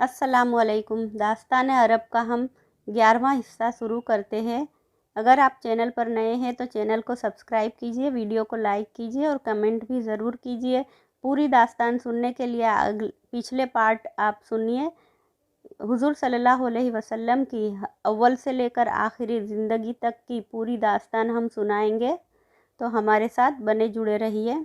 अस्सलाम वालेकुम। दास्तान अरब का हम 11वां हिस्सा शुरू करते हैं। अगर आप चैनल पर नए हैं तो चैनल को सब्सक्राइब कीजिए, वीडियो को लाइक कीजिए और कमेंट भी ज़रूर कीजिए। पूरी दास्तान सुनने के लिए पिछले पार्ट आप सुनिए। हुज़ूर सल्लल्लाहु अलैहि वसल्लम की अव्वल से लेकर आखिरी ज़िंदगी तक की पूरी दास्तान हम सुनाएंगे, तो हमारे साथ बने जुड़े रहिए।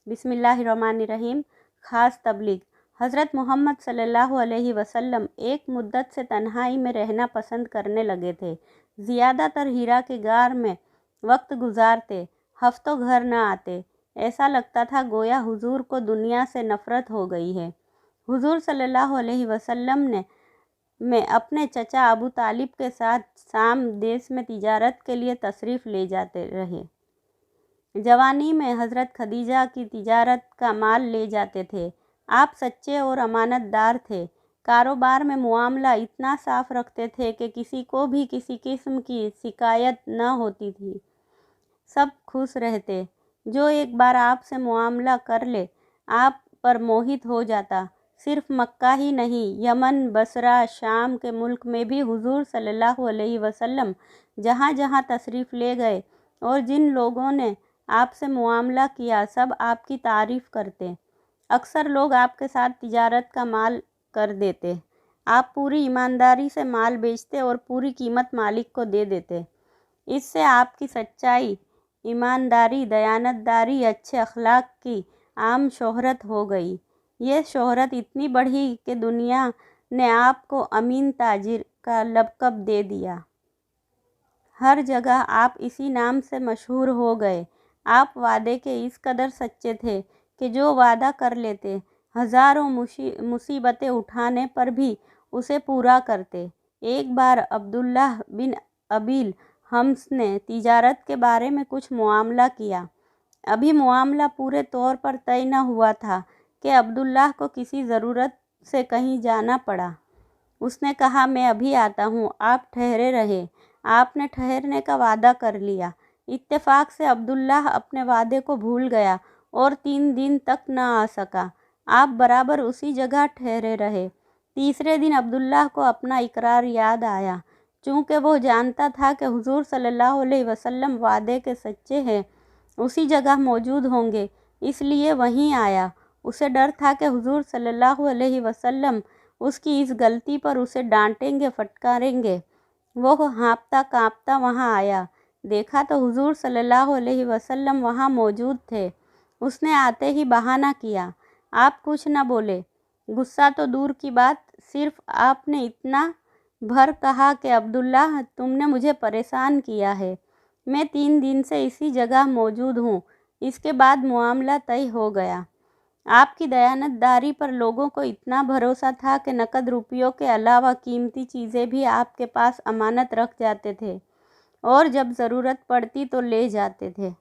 बिस्मिल्लाहिर्रहमानिर्रहीम। ख़ास तबलीग। हज़रत मोहम्मद सल्लल्लाहु अलैहि वसल्लम एक मुद्दत से तन्हाई में रहना पसंद करने लगे थे। ज़्यादातर हीरा के गार में वक्त गुजारते, हफ्तों घर न आते। ऐसा लगता था गोया हुजूर को दुनिया से नफ़रत हो गई है। हुजूर सल्लल्लाहु अलैहि वसल्लम में अपने चचा अबू तालिब के साथ शाम देश में तिजारत के लिए तशरीफ़ ले जाते रहे। जवानी में हज़रत खदीजा की तिजारत का माल ले जाते थे। आप सच्चे और अमानतदार थे। कारोबार में मुआमला इतना साफ रखते थे कि किसी को भी किसी किस्म की शिकायत न होती थी। सब खुश रहते। जो एक बार आपसे मुआमला कर ले आप पर मोहित हो जाता। सिर्फ मक्का ही नहीं, यमन, बसरा, शाम के मुल्क में भी हुजूर सल्लल्लाहु अलैहि वसल्लम जहाँ जहाँ तशरीफ़ ले गए और जिन लोगों ने आपसे मुआमला किया सब आपकी तारीफ़ करते। अक्सर लोग आपके साथ तिजारत का माल कर देते। आप पूरी ईमानदारी से माल बेचते और पूरी कीमत मालिक को दे देते। इससे आपकी सच्चाई, ईमानदारी, दयानतदारी, अच्छे अखलाक की आम शोहरत हो गई। ये शोहरत इतनी बढ़ी कि दुनिया ने आपको अमीन ताजिर का लक़ब दे दिया। हर जगह आप इसी नाम से मशहूर हो गए। आप वादे के इस कदर सच्चे थे कि जो वादा कर लेते, हज़ारों मुसीबतें उठाने पर भी उसे पूरा करते। एक बार अब्दुल्लाह बिन अबील हम्स ने तिजारत के बारे में कुछ मुआमला किया। अभी मुआमला पूरे तौर पर तय न हुआ था कि अब्दुल्लाह को किसी ज़रूरत से कहीं जाना पड़ा। उसने कहा, मैं अभी आता हूँ, आप ठहरे रहे। आपने ठहरने का वादा कर लिया। इत्तेफाक से अब्दुल्लाह अपने वादे को भूल गया और 3 दिन तक न आ सका। आप बराबर उसी जगह ठहरे रहे। तीसरे दिन अब्दुल्लाह को अपना इकरार याद आया। चूँकि वो जानता था कि हुजूर सल्लल्लाहु अलैहि वसल्लम वादे के सच्चे हैं, उसी जगह मौजूद होंगे, इसलिए वहीं आया। उसे डर था कि हुजूर सल्लल्लाहु अलैहि वसल्लम उसकी इस गलती पर उसे डांटेंगे, फटकारेंगे। वो हाँफता काँपता वहाँ आया। देखा तो हुजूर सल्लल्लाहु अलैहि वसल्लम वहाँ मौजूद थे। उसने आते ही बहाना किया। आप कुछ न बोले। गुस्सा तो दूर की बात, सिर्फ आपने इतना भर कहा कि अब्दुल्लाह, तुमने मुझे परेशान किया है। मैं 3 दिन से इसी जगह मौजूद हूँ। इसके बाद मामला तय हो गया। आपकी दयानतदारी पर लोगों को इतना भरोसा था कि नकद रुपयों के अलावा कीमती चीज़ें भी आपके पास अमानत रख जाते थे और जब ज़रूरत पड़ती तो ले जाते थे।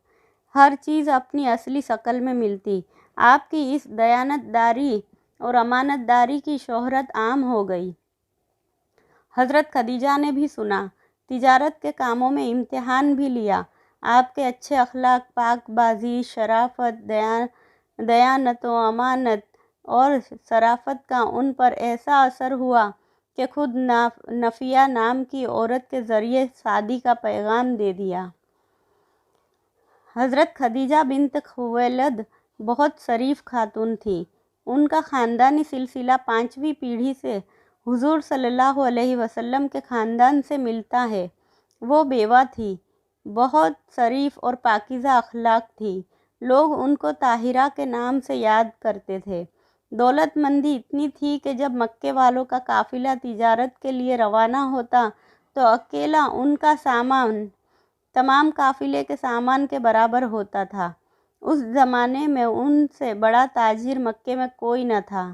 हर चीज़ अपनी असली शक्ल में मिलती। आपकी इस दयानतदारी और अमानतदारी की शोहरत आम हो गई। हज़रत खदीजा ने भी सुना। तिजारत के कामों में इम्तिहान भी लिया। आपके अच्छे अखलाक, पाकबाजी, शराफत, दयानत व अमानत और शराफत का उन पर ऐसा असर हुआ कि खुद नफिया नाम की औरत के ज़रिए शादी का पैगाम दे दिया। हज़रत खदीजा बिन्त खुवैलद बहुत शरीफ खातून थी। उनका ख़ानदानी सिलसिला 5वीं पीढ़ी से हुजूर सल्लल्लाहु अलैहि वसल्लम के ख़ानदान से मिलता है। वो बेवा थी, बहुत शरीफ और पाकीज़ा अखलाक थी। लोग उनको ताहिरा के नाम से याद करते थे। दौलतमंदी इतनी थी कि जब मक्के वालों का काफ़िला तिजारत के लिए रवाना होता तो अकेला उनका सामान तमाम काफ़िले के सामान के बराबर होता था। उस ज़माने में उनसे बड़ा ताजिर मक्के में कोई न था।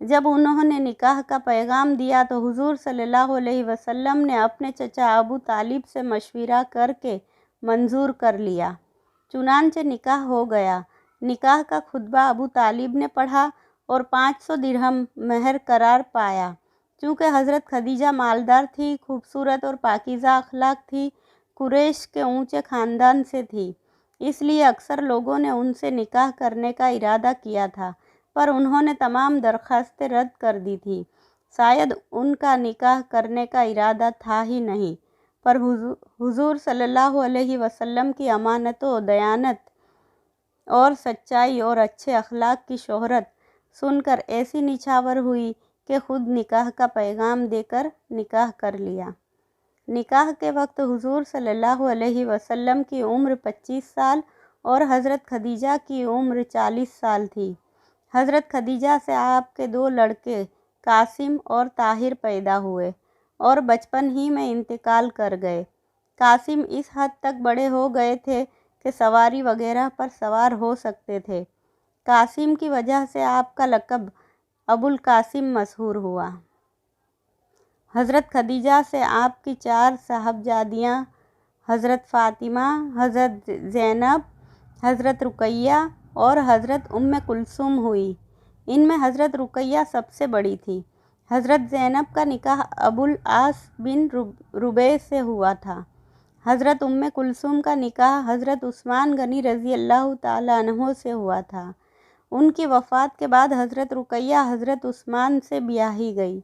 जब उन्होंने निकाह का पैगाम दिया तो हुजूर सल्लल्लाहु अलैहि वसल्लम ने अपने चचा अबू तालिब से मशविरा करके मंजूर कर लिया। चुनांचे निकाह हो गया। निकाह का खुतबा अबू तालिब ने पढ़ा और 500 दिरहम महर करार पाया। चूँकि हज़रत खदीजा मालदार थी, खूबसूरत और पाकीज़ा अखलाक थी, कुरैश के ऊंचे ख़ानदान से थी, इसलिए अक्सर लोगों ने उनसे निकाह करने का इरादा किया था, पर उन्होंने तमाम दरख्वास्तें रद्द कर दी थी। शायद उनका निकाह करने का इरादा था ही नहीं, पर हुजूर सल्लल्लाहु अलैहि वसल्लम की अमानतों, दयानत और सच्चाई और अच्छे अखलाक की शोहरत सुनकर ऐसी निछावर हुई कि खुद निकाह का पैगाम देकर निकाह कर लिया। निकाह के वक्त हुजूर सल्लल्लाहु अलैहि वसल्लम की उम्र 25 साल और हज़रत खदीजा की उम्र 40 साल थी। हज़रत खदीजा से आपके 2 लड़के कासिम और ताहिर पैदा हुए और बचपन ही में इंतकाल कर गए। कासिम इस हद तक बड़े हो गए थे कि सवारी वगैरह पर सवार हो सकते थे। कासिम की वजह से आपका लक़ब अबुल कासिम मशहूर हुआ। हज़रत खदीजा से आपकी 4 साहबजादियाँ हज़रत फ़ातिमा, हज़रत ज़ैनब, हज़रत रुक़ैया और हज़रत उम्मे कुलसूम हुई। इनमें हज़रत रुक़ैया सबसे बड़ी थी। हज़रत ज़ैनब का निकाह अबुल आस बिन रुबै से हुआ था। हज़रत उम्मे कुलसूम का निकाह हज़रत उस्मान गनी रज़ी अल्लाह ताला अन्हो से हुआ था। उनकी वफ़ात के बाद हज़रत रुक़ैया हज़रत उस्मान से ब्याही गई।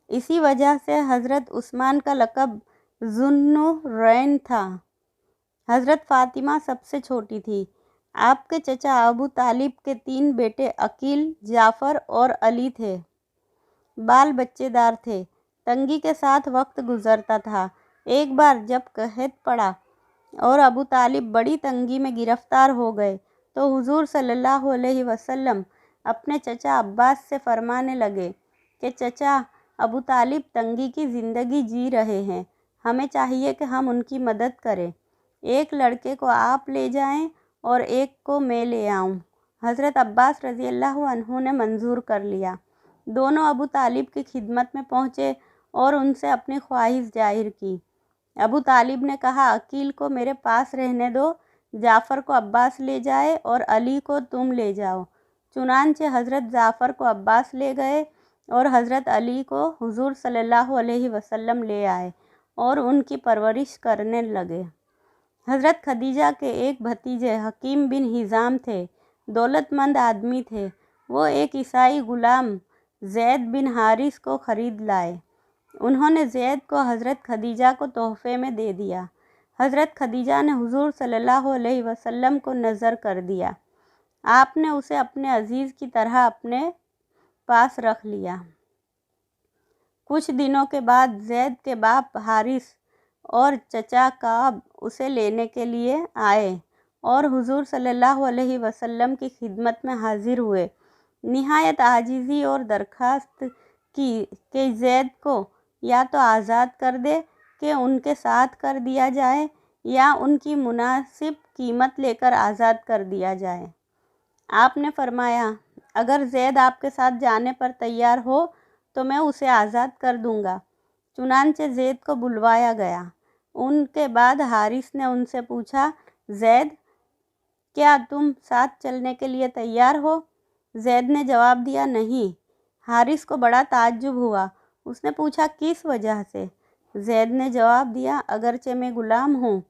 इसी वजह से हज़रत उस्मान का लक़ब ज़ुन्नुरैन था। हज़रत फ़ातिमा सबसे छोटी थी। आपके चचा अबू तालिब के 3 बेटे अकील, जाफ़र और अली थे। बाल बच्चेदार थे। तंगी के साथ वक्त गुज़रता था। एक बार जब कहत पड़ा और अबू तालिब बड़ी तंगी में गिरफ़्तार हो गए तो हुजूर सल्लल्लाहु अलैहि वसल्लम अपने चचा अब्बास से फरमाने लगे कि चचा, अबू तालिब तंगी की ज़िंदगी जी रहे हैं, हमें चाहिए कि हम उनकी मदद करें। एक लड़के को आप ले जाएं और एक को मैं ले आऊं। हज़रत अब्बास रज़ी अल्लाह अन्हु ने मंजूर कर लिया। दोनों अबू तालिब की खिदमत में पहुँचे और उनसे अपनी ख्वाहिश जाहिर की। अबू तालिब ने कहा, अकील को मेरे पास रहने दो, जाफ़र को अब्बास ले जाए और अली को तुम ले जाओ। चुनांचे हज़रत जाफ़र को अब्बास ले गए और हज़रत अली को हुजूर सल्लल्लाहु अलैहि वसल्लम ले आए और उनकी परवरिश करने लगे। हज़रत खदीजा के एक भतीजे हकीम बिन हिज़ाम थे। दौलतमंद आदमी थे। वो एक ईसाई गुलाम ज़ैद बिन हारिस को ख़रीद लाए। उन्होंने ज़ैद को हज़रत खदीजा को तोहफ़े में दे दिया। हज़रत खदीजा ने हुजूर सल्लल्लाहु अलैहि वसल्लम को नज़र कर दिया। आपने उसे अपने अजीज़ की तरह अपने पास रख लिया। कुछ दिनों के बाद ज़ैद के बाप हारिस और चचा काब उसे लेने के लिए आए और हुजूर सल्लल्लाहु अलैहि वसल्लम की खिदमत में हाजिर हुए। निहायत आजिज़ी और दरख्वास्त की कि ज़ैद को या तो आज़ाद कर दे कि उनके साथ कर दिया जाए या उनकी मुनासिब कीमत लेकर आज़ाद कर दिया जाए। आपने फरमाया, अगर ज़ैद आपके साथ जाने पर तैयार हो तो मैं उसे आज़ाद कर दूंगा। चुनांचे ज़ैद को बुलवाया गया। उनके बाद हारिस ने उनसे पूछा, ज़ैद, क्या तुम साथ चलने के लिए तैयार हो? ज़ैद ने जवाब दिया, नहीं। हारिस को बड़ा ताज्जुब हुआ। उसने पूछा, किस वजह से? ज़ैद ने जवाब दिया, अगरचे मैं ग़ुलाम हूँ,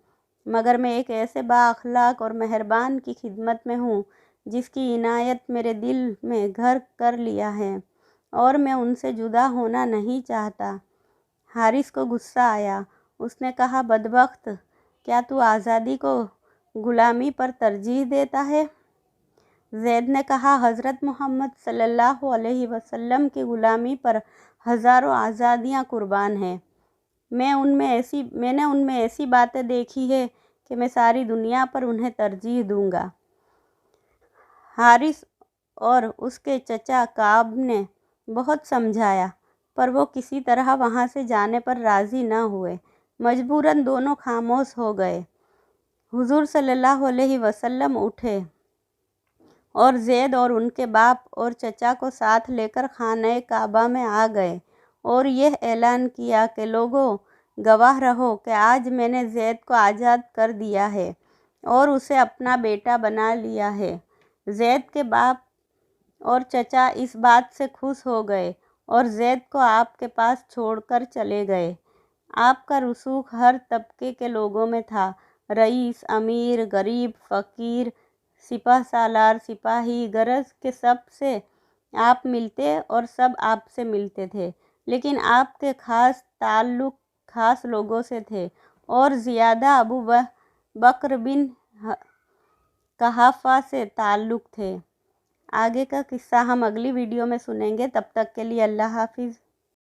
मगर मैं एक ऐसे बाअखलाक और मेहरबान की खिदमत में हूँ जिसकी इनायत मेरे दिल में घर कर लिया है और मैं उनसे जुदा होना नहीं चाहता। हारिस को गुस्सा आया। उसने कहा, बदबख्त, क्या तू आज़ादी को ग़ुलामी पर तरजीह देता है? ज़ैद ने कहा, हज़रत मोहम्मद सल्लल्लाहु अलैहि वसल्लम की ग़ुलामी पर हज़ारों आज़ादियाँ कुर्बान हैं। मैंने उनमें ऐसी बातें देखी है कि मैं सारी दुनिया पर उन्हें तरजीह दूँगा। हारिस और उसके चचा काब ने बहुत समझाया, पर वो किसी तरह वहाँ से जाने पर राज़ी न हुए। मजबूरन दोनों खामोश हो गए। हुजूर सल्लल्लाहु अलैहि वसल्लम उठे और ज़ैद और उनके बाप और चचा को साथ लेकर खाने काबा में आ गए और यह ऐलान किया कि लोगों, गवाह रहो कि आज मैंने ज़ैद को आज़ाद कर दिया है और उसे अपना बेटा बना लिया है। ज़ैद के बाप और चचा इस बात से खुश हो गए और ज़ैद को आपके पास छोड़कर चले गए। आपका रसूख हर तबके के लोगों में था, रईस, अमीर, गरीब, फ़कीर, سپہ سالار، سپاہی، غرض کے سب سے آپ ملتے اور سب آپ سے ملتے تھے، لیکن آپ کے خاص تعلق خاص لوگوں سے تھے اور زیادہ ابو بکر بن قحافہ سے تعلق تھے۔ آگے کا قصہ ہم اگلی ویڈیو میں سنیں گے، تب تک کے لیے اللہ حافظ۔